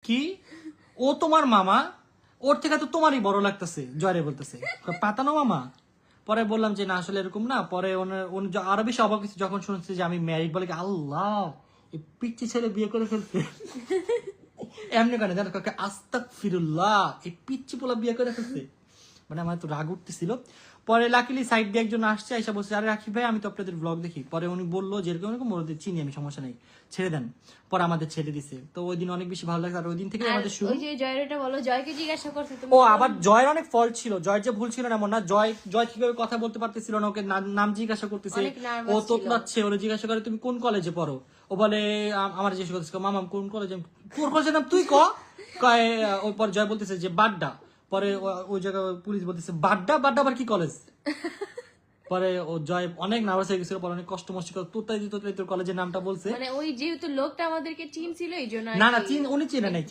কি ও তোমার মামা, ওর থেকে তো তোমারই বড় লাগতেছে, জয়রে বলতেছে পাতানো মামা। পরে বললাম যে না আসলে এরকম না। পরে উনি আরো বেশি অবাক হয়েছে যখন শুনছে যে আমি ম্যারিড, বলে কি আল্লাহ এই পিচ্চি ছেলে বিয়ে করে ফেলছে। এমনি কেন জানো কাকে, আস্তাগফিরুল্লাহ, এই পিচ্চি পোলা বিয়ে করে ফেলছে। মানে আমার তো রাগ উঠতেছিল। পরে লাকিলি সাইড দিয়ে একজন আসছে, এসে বলছে আরে রাকিব ভাই আমি তো আপনাদের ব্লগ দেখি। পরে উনি বললো যে এরকম এরকম ওদের চিনি আমি, সমস্যা নেই, ছেড়ে দেন। পরে আমাদের ছেড়ে দিছে। তো ওই দিন অনেক বেশি ভালো লাগছে। আর ওই দিন থেকে আমাদের শুরু। ওই যে জয়েরটা বলো, জয়কে জিজ্ঞাসা করছে তুমি। ও আবার জয়ের অনেক ফল্ট ছিল, জয়ের যে ভুল ছিল না এমন না। জয় ঠিকভাবে কথা বলতে পারতেছিল না, ওকে নাম জিজ্ঞাসা করতেছে, অনেক ও নার্ভাস ছিল। তোতলাচ্ছে। ওরে জিজ্ঞাসা করে তুমি কোন কলেজে পড়ো, ও বলে আমার জিজ্ঞাসা করতেছে মামা কোন কলেজে, তোর কলেজের নাম তুই কয়। ওই পর জয় বলতেছে যে বাড্ডা। পরে ওই জায়গায় পুলিশ বলতেছে বাড্ডা বাড্ডা আবার কি কলেজ। পরে ও জয় অনেক নার্ভাস হয়ে গেছিল, পরে অনেক কষ্ট মস্তি করে তোর কলেজের নামটা বলছে। মানে ওই যেহেতু লোকটা আমাদেরকে চিনছিল এই জন্য না না উনি চিনে নাই।